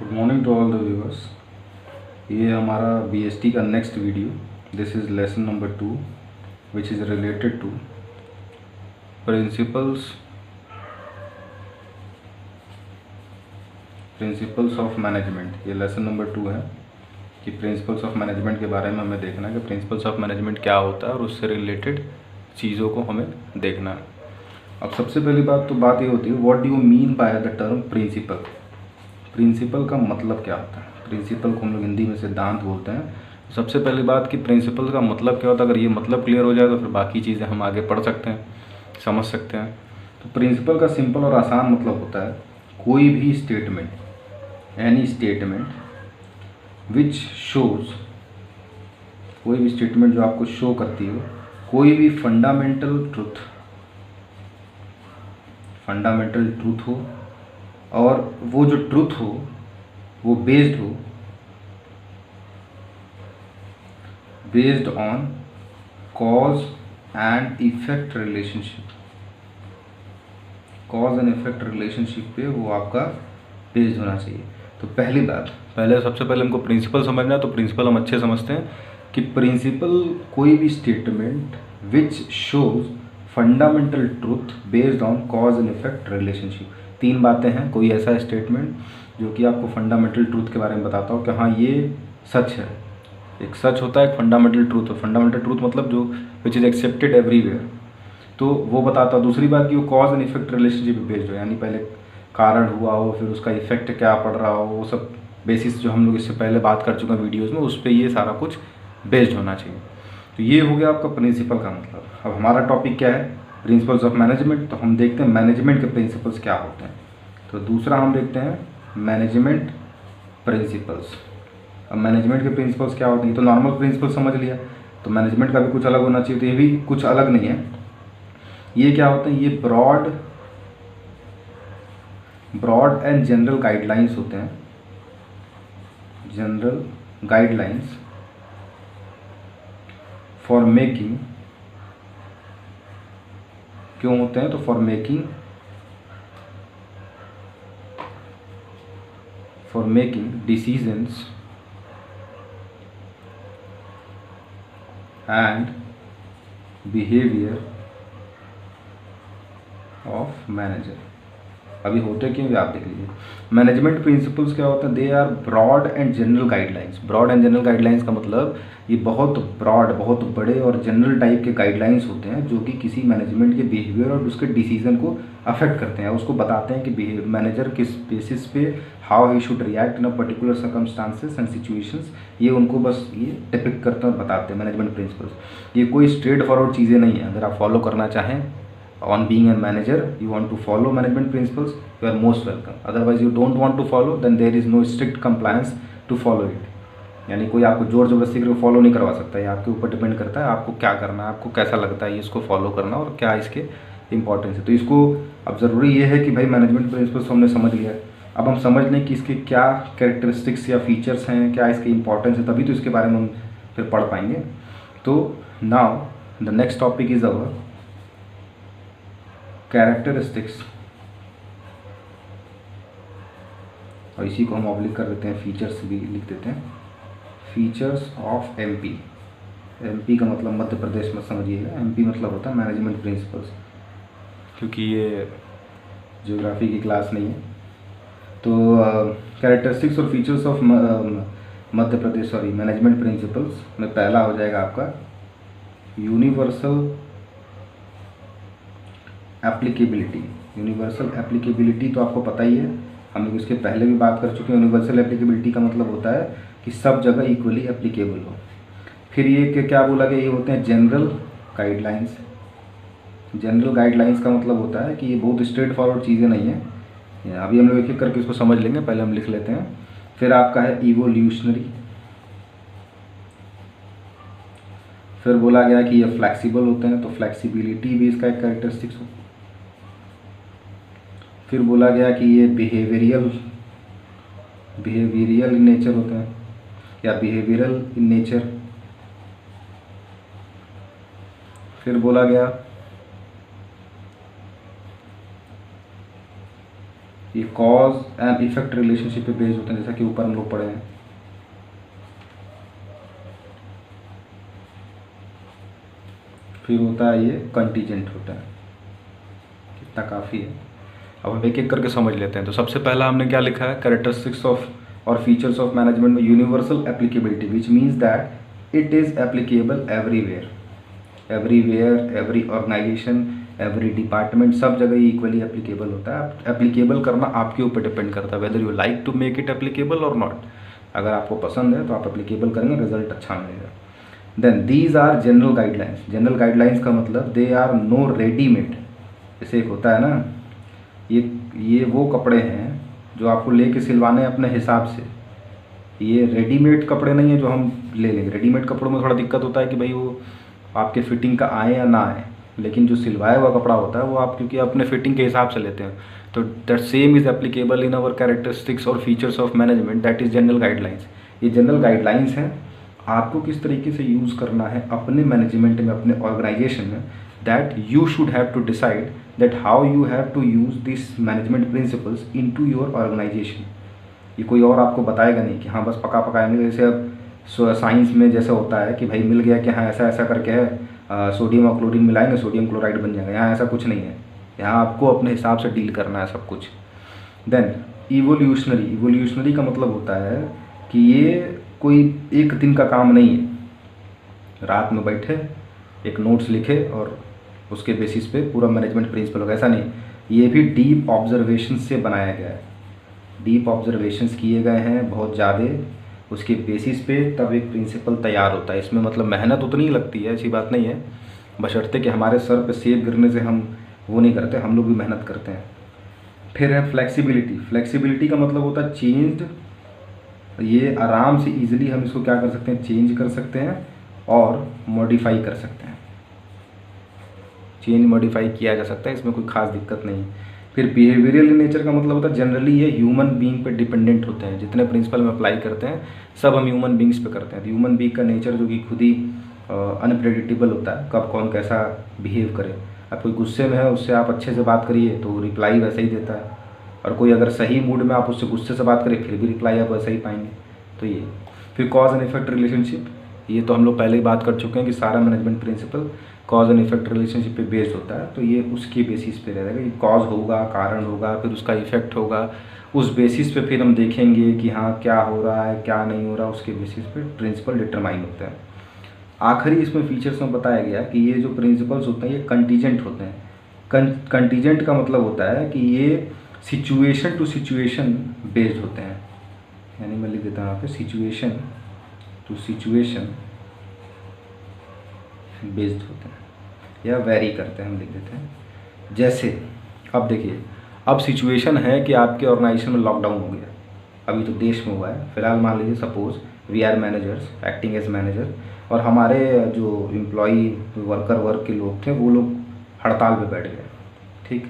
Good morning to all the viewers. ये हमारा BST का next video. This is lesson number 2 which is related to principles of management. ये lesson number 2 है कि principles of management के बारे में हमें देखना है कि प्रिंसिपल्स ऑफ मैनेजमेंट क्या होता है और उससे रिलेटेड चीज़ों को हमें देखना है। अब सबसे पहली बात ये होती है, what do you mean by the term principle. Principle का मतलब क्या होता है? प्रिंसिपल को हम लोग हिंदी में सिद्धांत बोलते हैं। सबसे पहली बात कि प्रिंसिपल का मतलब क्या होता है, अगर ये मतलब क्लियर हो जाए तो फिर बाकी चीज़ें हम आगे पढ़ सकते हैं, समझ सकते हैं। तो प्रिंसिपल का सिंपल और आसान मतलब होता है कोई भी statement, any statement which shows, कोई भी स्टेटमेंट जो आपको शो करती हो कोई भी फंडामेंटल ट्रूथ हो, और वो जो ट्रूथ हो वो based on cause and effect relationship पे वो आपका बेस्ड होना चाहिए। तो सबसे पहले हमको प्रिंसिपल समझना है। तो प्रिंसिपल हम अच्छे समझते हैं कि प्रिंसिपल कोई भी statement which shows fundamental truth based on cause and effect relationship. 3 बातें हैं। कोई ऐसा स्टेटमेंट जो कि आपको फंडामेंटल ट्रूथ के बारे में बताता हो कि हाँ ये सच है। एक सच होता है, एक फंडामेंटल ट्रूथ। फंडामेंटल ट्रूथ मतलब जो विच इज़ एक्सेप्टेड एवरीवेयर, तो वो बताता हो। दूसरी बात कि वो cause and effect relationship based हो, यानी पहले कारण हुआ हो फिर उसका इफेक्ट क्या पड़ रहा हो, वो सब बेसिस जो हम लोग इससे पहले बात कर चुके हैं वीडियोज़ में, उस पर ये सारा कुछ बेस्ड होना चाहिए। तो ये हो गया आपका प्रिंसिपल का मतलब। अब हमारा टॉपिक क्या है? Principles of management. तो हम देखते हैं मैनेजमेंट के प्रिंसिपल्स क्या होते हैं। तो दूसरा हम देखते हैं मैनेजमेंट प्रिंसिपल्स। अब मैनेजमेंट के प्रिंसिपल्स क्या होते हैं? तो नॉर्मल प्रिंसिपल समझ लिया, तो मैनेजमेंट का भी कुछ अलग होना चाहिए। तो ये भी कुछ अलग नहीं है। ये क्या होते हैं? ये ब्रॉड एंड जनरल गाइडलाइंस होते हैं। जनरल गाइडलाइंस फॉर मेकिंग, क्यों होते हैं? तो for making decisions and behaviour of manager. अभी होते क्यों आप देख लीजिए। मैनेजमेंट प्रिंसिपल्स क्या होते हैं? They are broad and general guidelines. Broad and general guidelines का मतलब ये बहुत ब्रॉड, बहुत बड़े और जनरल टाइप के गाइडलाइंस होते हैं जो कि किसी मैनेजमेंट के बिहेवियर और उसके डिसीजन को अफेक्ट करते हैं। उसको बताते हैं कि मैनेजर किस बेसिस पे how he should react in a particular circumstances and situations. ये उनको बस ये डिपिक्ट करते हैं और बताते हैं मैनेजमेंट प्रिंसिपल्स। ये कोई स्ट्रेट फॉरवर्ड चीज़ें नहीं है। अगर आप फॉलो करना चाहें on being a manager, you want to follow management principles, you are most welcome. Otherwise you don't want to follow, then there is no strict compliance to follow it. यानी कोई आपको जोर जबरदस्ती करके फॉलो नहीं करवा सकता है। आपके ऊपर डिपेंड करता है आपको क्या करना है, आपको कैसा लगता है इसको फॉलो करना और क्या इसके इंपॉर्टेंस है। तो इसको अब ज़रूरी ये है कि भाई मैनेजमेंट प्रिंसिपल्स हमने समझ लिया। अब हम समझ लें कि इसके क्या कैरेक्टरिस्टिक्स या फीचर्स हैं, क्या इसके इंपॉर्टेंस है, तभी तो इसके बारे में हम फिर पढ़ पाएंगे। तो now the next topic is our characteristics, और इसी को हम ऑब्लिक कर देते हैं, फीचर्स भी लिख देते हैं। Features of MP. एमपी का मतलब मध्य प्रदेश में समझिएगा। एमपी मतलब होता है मैनेजमेंट प्रिंसिपल्स, क्योंकि ये ज्योग्राफी की क्लास नहीं है। तो कैरेक्टरिस्टिक्स और features of Madhya Pradesh management principles में पहला हो जाएगा आपका यूनिवर्सल एप्लीकेबिलिटी। यूनिवर्सल एप्लीकेबिलिटी तो आपको पता ही है, हम लोग इसके पहले भी बात कर चुके हैं। यूनिवर्सल एप्लीकेबिलिटी का मतलब होता है कि सब जगह इक्वली एप्लीकेबल हो। फिर ये क्या बोला गया? ये होते हैं जनरल गाइडलाइंस। जनरल गाइडलाइंस का मतलब होता है कि ये बहुत स्ट्रेट फॉरवर्ड चीज़ें नहीं है। अभी हम लोग एक एक करके इसको समझ लेंगे, पहले हम लिख लेते हैं। फिर आपका है इवोल्यूशनरी। फिर बोला गया कि ये फ्लैक्सिबल होते हैं, तो फ्लैक्सिबिलिटी भी इसका एक कैरेक्टरिस्टिक्स हो। फिर बोला गया कि ये बिहेवियरियल इन नेचर होते हैं या बिहेवियरल इन नेचर। फिर बोला गया ये कॉज एंड इफेक्ट रिलेशनशिप पे बेस्ड होते हैं, जैसा कि ऊपर हम लोग पढ़े हैं। फिर होता है ये कंटीजेंट होता है। कितना काफ़ी है। अब हम एक एक करके समझ लेते हैं। तो सबसे पहला हमने क्या लिखा है, कैरेक्टरिस्टिक्स ऑफ और फीचर्स ऑफ मैनेजमेंट में universal applicability which means that it is applicable everywhere, every organisation, every department, सब जगह ये इक्वली एप्लीकेबल होता है। एप्लीकेबल करना आपके ऊपर डिपेंड करता है, whether you like to make it applicable और नॉट। अगर आपको पसंद है तो आप एप्लीकेबल करेंगे, रिजल्ट अच्छा मिलेगा। Then these are general guidelines. General guidelines का मतलब दे आर नो रेडीमेड। जैसे एक होता है ना, ये वो कपड़े हैं जो आपको लेके सिलवाने हैं अपने हिसाब से। ये रेडीमेड कपड़े नहीं है जो हम ले लेंगे। रेडीमेड कपड़ों में थोड़ा दिक्कत होता है कि भाई वो आपके फिटिंग का आए या ना आए, लेकिन जो सिलवाया हुआ कपड़ा होता है वो आप क्योंकि अपने फिटिंग के हिसाब से लेते हैं। तो that same is applicable in our characteristics और features of management, that is general guidelines. ये जनरल गाइडलाइंस हैं, आपको किस तरीके से यूज़ करना है अपने मैनेजमेंट में, अपने ऑर्गेनाइजेशन में। That you should have to decide that how you have to use this management principles into your organisation. ये कोई और आपको बताएगा नहीं कि हाँ बस पका पकाएंगे। जैसे अब साइंस में जैसे होता है कि भाई मिल गया कि हाँ ऐसा ऐसा करके है, सोडियम और क्लोरीन मिलाएंगे सोडियम क्लोराइड बन जाएगा। यहाँ ऐसा कुछ नहीं है, यहाँ आपको अपने हिसाब से डील करना है सब कुछ। देन इवोल्यूशनरी का मतलब होता है कि ये कोई एक दिन का काम नहीं है। रात में बैठे एक नोट्स लिखे और उसके बेसिस पे पूरा मैनेजमेंट प्रिंसिपल होगा, ऐसा नहीं। ये भी डीप ऑब्जर्वेशन से बनाया गया है। डीप ऑब्जर्वेशंस किए गए हैं बहुत ज़्यादा, उसके बेसिस पे तब एक प्रिंसिपल तैयार होता है। इसमें मतलब मेहनत उतनी ही लगती है, ऐसी बात नहीं है, बशर्ते कि हमारे सर पे सेब गिरने से हम वो नहीं करते, हम लोग भी मेहनत करते हैं। फिर है फ्लेक्सिबिलिटी का मतलब होता है चेंज्ड। ये आराम से इजीली हम इसको क्या कर सकते हैं, चेंज कर सकते हैं और मॉडिफाई कर सकते हैं। चेंज मॉडिफाई किया जा सकता है, इसमें कोई खास दिक्कत नहीं। फिर बिहेवियरल नेचर का मतलब होता है जनरली ये ह्यूमन बीइंग पे डिपेंडेंट होते हैं। जितने प्रिंसिपल में अप्लाई करते हैं सब हम ह्यूमन बींग्स पे करते हैं। तो ह्यूमन बींग का नेचर जो कि खुद ही अनप्रेडिक्टेबल होता है, कब कौन कैसा बिहेव करे। अब कोई गुस्से में है, उससे आप अच्छे से बात करिए तो रिप्लाई वैसा ही देता है, और कोई अगर सही मूड में आप उससे गुस्से से बात करें फिर भी रिप्लाई आप वैसा ही पाएंगे। तो ये फिर कॉज एंड इफेक्ट रिलेशनशिप, ये तो हम लोग पहले ही बात कर चुके हैं कि सारा management principle cause and effect relationship पे बेस्ड होता है। तो ये उसके बेसिस पे रहेगा कि कॉज होगा, कारण होगा, फिर उसका इफेक्ट होगा। उस बेसिस पे फिर हम देखेंगे कि हाँ क्या हो रहा है क्या नहीं हो रहा, उसके बेसिस पे प्रिंसिपल डिटरमाइन होता है। आखिरी इसमें फीचर्स में बताया गया कि ये जो प्रिंसिपल्स होते हैं ये कंटीजेंट होते हैं। कंटीजेंट का मतलब होता है कि ये सिचुएशन टू सिचुएशन बेस्ड होते हैं। यानी मैं लिख देता हूँ यहाँ पे सिचुएशन टू सिचुएशन बेस्ड होते हैं या वेरी करते हैं, हम लिख देते हैं। जैसे अब देखिए, अब सिचुएशन है कि आपके ऑर्गेनाइजेशन में लॉकडाउन हो गया, अभी तो देश में हुआ है फिलहाल। मान लीजिए suppose we are managers acting as manager, और हमारे जो एम्प्लॉई वर्क के लोग थे वो लोग हड़ताल पे बैठ गए। ठीक,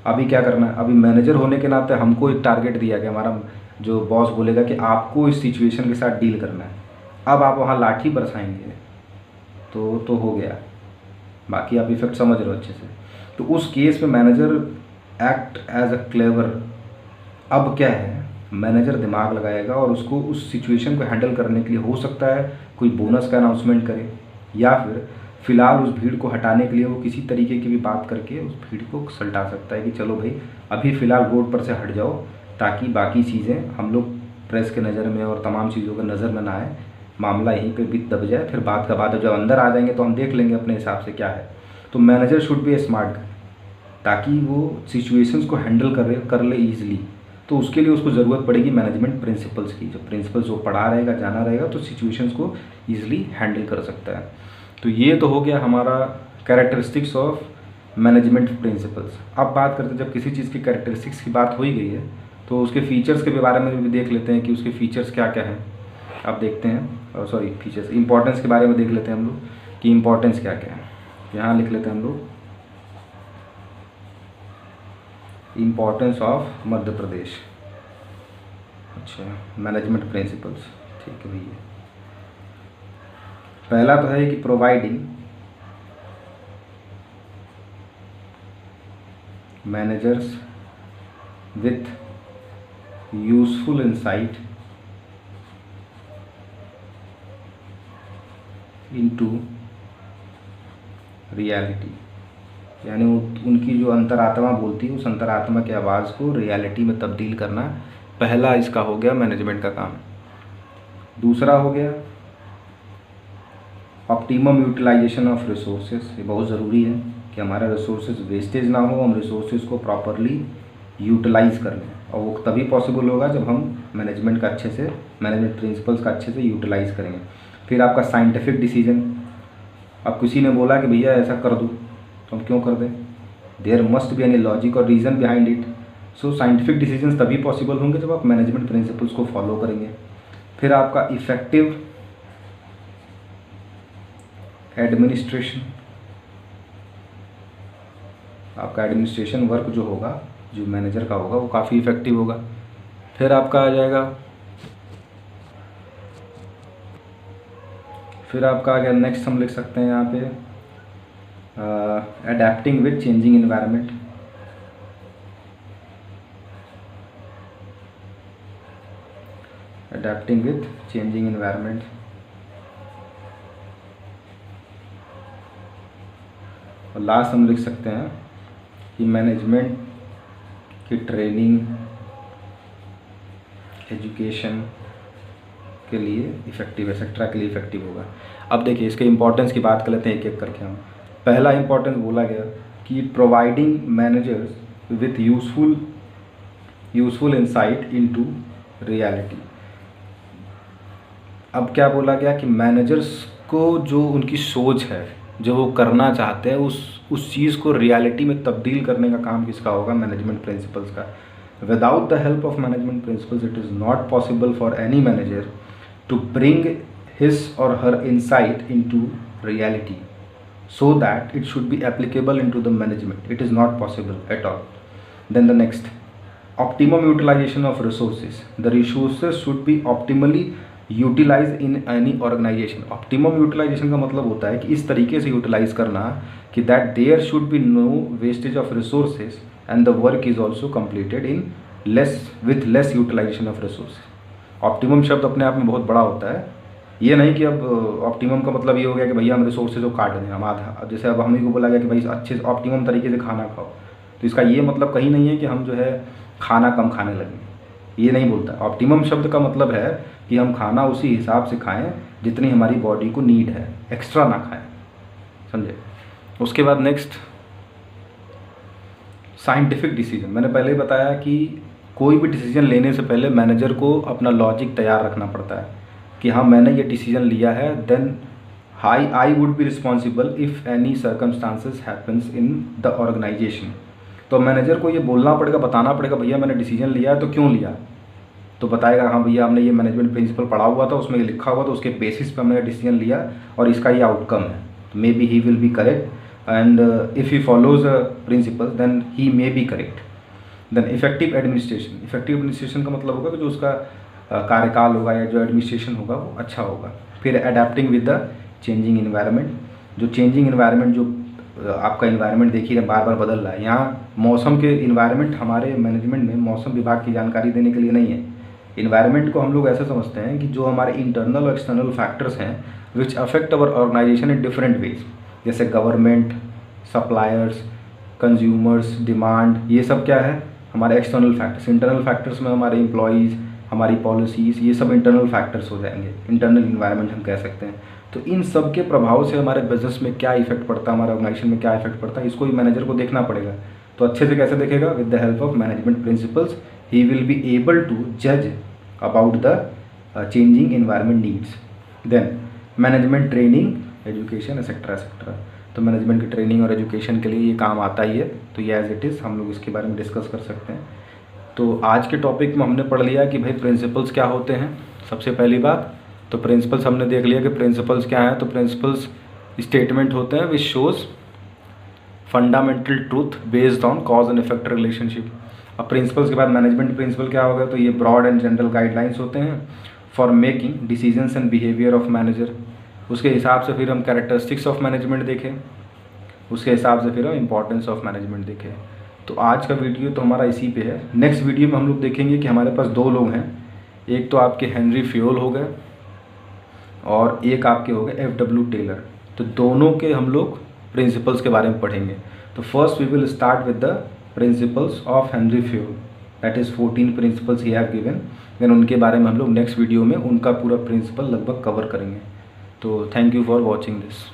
अभी क्या करना है, अभी मैनेजर होने के नाते हमको एक टारगेट दिया गया, हमारा जो बॉस बोलेगा कि आपको इस सिचुएशन के साथ डील करना है। अब आप वहाँ लाठी बरसाएंगे तो हो गया, बाकी आप इफेक्ट समझ रहे हो अच्छे से। तो उस केस में manager act as a clever. अब क्या है, मैनेजर दिमाग लगाएगा और उसको उस सिचुएशन को हैंडल करने के लिए हो सकता है कोई बोनस का अनाउंसमेंट करे, या फिर फिलहाल उस भीड़ को हटाने के लिए वो किसी तरीके की भी बात करके उस भीड़ को सलटा सकता है कि चलो भाई अभी फ़िलहाल रोड पर से हट जाओ, ताकि बाकी चीज़ें हम लोग प्रेस के नज़र में और तमाम चीज़ों के नज़र में ना आए, मामला यहीं पे भी दब जाए। फिर बात का बात जब अंदर आ जाएंगे तो हम देख लेंगे अपने हिसाब से क्या है। तो मैनेजर शुड बी स्मार्ट ताकि वो सिचुएशंस को हैंडल कर ले ईजिली। तो उसके लिए उसको ज़रूरत पड़ेगी मैनेजमेंट प्रिंसिपल्स की। जो प्रिंसिपल्स वो पढ़ा रहेगा, जाना रहेगा, तो सिचुएशंस को ईजिली हैंडल कर सकता है। तो ये तो हो गया हमारा कैरेक्टरिस्टिक्स ऑफ मैनेजमेंट प्रिंसिपल्स। अब बात करते हैं, जब किसी चीज़ की कैरेक्टरिस्टिक्स की बात हो ही गई है तो उसके फीचर्स के बारे में भी देख लेते हैं कि उसके फीचर्स क्या क्या हैं। अब देखते हैं, सॉरी फीचर्स, इंपॉर्टेंस के बारे में देख लेते हैं हम लोग कि इंपॉर्टेंस क्या क्या है। यहाँ लिख लेते हैं हम लोग इम्पोर्टेंस ऑफ मध्य प्रदेश। अच्छा, मैनेजमेंट प्रिंसिपल्स, ठीक है भैया। पहला तो है कि providing managers with useful insight into reality, यानी उनकी जो अंतरात्मा बोलती है उस अंतरात्मा की आवाज़ को रियलिटी में तब्दील करना, पहला इसका हो गया मैनेजमेंट का काम। दूसरा हो गया ऑप्टिमम यूटिलाइजेशन ऑफ रिसोर्सेज। ये बहुत ज़रूरी है कि हमारा रिसोर्सेज वेस्टेज ना हो, हम रिसोर्सेज को प्रॉपरली यूटिलाइज कर लें, और वो तभी पॉसिबल होगा जब हम मैनेजमेंट का अच्छे से, मैनेजमेंट प्रिंसिपल्स का अच्छे से यूटिलाइज करेंगे। फिर आपका साइंटिफिक डिसीजन, अब किसी ने बोला कि भैया ऐसा कर दो तो हम क्यों कर दें, there must be any logic और reason behind it. So scientific decisions तभी पॉसिबल होंगे जब आप मैनेजमेंट प्रिंसिपल्स को फॉलो करेंगे। फिर आपका इफ़ेक्टिव एडमिनिस्ट्रेशन, आपका एडमिनिस्ट्रेशन वर्क जो होगा, जो मैनेजर का होगा, वो काफ़ी इफ़ेक्टिव होगा। फिर आपका आ जाएगा, फिर आपका आ गया नेक्स्ट, हम लिख सकते हैं यहाँ पे adapting with changing environment. Adapting with changing environment. और लास्ट हम लिख सकते हैं कि मैनेजमेंट की ट्रेनिंग एजुकेशन के लिए इफ़ेक्टिव, एक्सेट्रा के लिए इफ़ेक्टिव होगा। अब देखिए इसके इंपॉर्टेंस की बात कर लेते हैं एक एक करके हम। पहला इंपॉर्टेंस बोला गया कि providing managers with useful insight into reality. अब क्या बोला गया कि मैनेजर्स को जो उनकी सोच है, जो वो करना चाहते हैं, उस चीज़ को रियलिटी में तब्दील करने का काम किसका होगा, मैनेजमेंट प्रिंसिपल्स का। Without the help of management principles it is not possible for any manager to bring his or her insight into reality so that it should be applicable into the management. It is not possible at all. Then the next, optimum utilization of resources. The resources should be optimally utilized in any organization. Optimum utilization का मतलब होता है कि इस तरीके से utilize करना कि that there should be no wastage of resources and the work is also completed in with less utilization of resources. Optimum शब्द अपने आप में बहुत बड़ा होता है। ये नहीं कि अब ऑप्टिमम का मतलब ये हो गया कि भैया हम रिसोर्सेज को काट दें, हम आधा, जैसे अब हम ही को बोला गया कि भाई अच्छे से ऑप्टिमम तरीके से खाना खाओ, तो इसका ये मतलब कहीं नहीं है कि हम जो है खाना कम खाने लगें, ये नहीं बोलता। ऑप्टिमम शब्द का मतलब है कि हम खाना उसी हिसाब से खाएँ जितनी हमारी बॉडी को नीड है, एक्स्ट्रा ना खाएँ, समझे। उसके बाद नेक्स्ट, साइंटिफिक डिसीजन। मैंने पहले ही बताया कि कोई भी डिसीजन लेने से पहले मैनेजर को अपना लॉजिक तैयार रखना पड़ता है कि हाँ मैंने ये डिसीजन लिया है, then I would be responsible if any circumstances happens in the organisation. तो मैनेजर को ये बोलना पड़ेगा, बताना पड़ेगा भैया मैंने डिसीजन लिया है, तो क्यों लिया, तो बताएगा हाँ भैया हमने ये मैनेजमेंट प्रिंसिपल पढ़ा हुआ था, उसमें ये लिखा हुआ था, उसके बेसिस पे हमने डिसीजन लिया और इसका ये आउटकम है। May be he will be correct and if he follows principle then he may be correct. Then effective administration. Effective administration का मतलब होगा कि जो उसका कार्यकाल होगा या जो एडमिनिस्ट्रेशन होगा वो अच्छा होगा। फिर adapting with the changing environment. जो चेंजिंग इन्वायरमेंट, जो आपका इन्वायरमेंट देखिए बार बार बदल रहा है, यहाँ मौसम के इन्वायरमेंट हमारे मैनेजमेंट में मौसम विभाग की जानकारी देने के लिए नहीं है। इन्वायरमेंट को हम लोग ऐसे समझते हैं कि जो हमारे इंटरनल और एक्सटर्नल फैक्टर्स हैं which affect our organisation in different ways, जैसे गवर्नमेंट, सप्लायर्स, कंज्यूमर्स, डिमांड, ये सब क्या है हमारे एक्सटर्नल फैक्टर्स। इंटरनल फैक्टर्स में हमारे एम्प्लॉयज़, हमारी पॉलिसीज़, ये सब इंटरनल फैक्टर्स हो जाएंगे, इंटरनल इन्वायरमेंट हम कह सकते हैं। तो इन सब के प्रभाव से हमारे बिजनेस में क्या इफेक्ट पड़ता है, हमारे ऑर्गेनाइजेशन में क्या इफेक्ट पड़ता है, इसको ही मैनेजर को देखना पड़ेगा। तो अच्छे से कैसे देखेगा, with the help of management principles he will be able to जज about the changing environment needs. Then management training, education, etcetera etcetera. तो मैनेजमेंट की ट्रेनिंग और एजुकेशन के लिए ये काम आता ही है, तो ये एज इट इज़ हम लोग इसके बारे में डिस्कस कर सकते हैं। तो आज के टॉपिक में हमने पढ़ लिया कि भाई प्रिंसिपल्स क्या होते हैं। सबसे पहली बात तो प्रिंसिपल्स हमने देख लिया कि प्रिंसिपल्स क्या हैं। तो प्रिंसिपल्स स्टेटमेंट होते हैं which shows fundamental truth based on cause and effect relationship. अब प्रिंसिपल्स के बाद मैनेजमेंट प्रिंसिपल क्या होगा, तो ये ब्रॉड एंड जनरल गाइडलाइंस होते हैं for making decisions and behaviour of manager. उसके हिसाब से फिर हम कैरेक्टरिस्टिक्स ऑफ मैनेजमेंट देखें, उसके हिसाब से फिर हम इंपॉर्टेंस ऑफ मैनेजमेंट देखें। तो आज का वीडियो तो हमारा इसी पे है। नेक्स्ट वीडियो में हम लोग देखेंगे कि हमारे पास दो लोग हैं, एक तो आपके हेनरी फ्योल हो गए और एक आपके हो गए F.W. टेलर। तो दोनों के हम लोग प्रिंसिपल्स के बारे में पढ़ेंगे। तो first we will start with the principles of Henry Fayol, that is 14 principles he have given. देन उनके बारे में हम लोग नेक्स्ट वीडियो में उनका पूरा प्रिंसिपल लगभग कवर करेंगे। तो thank you for watching this.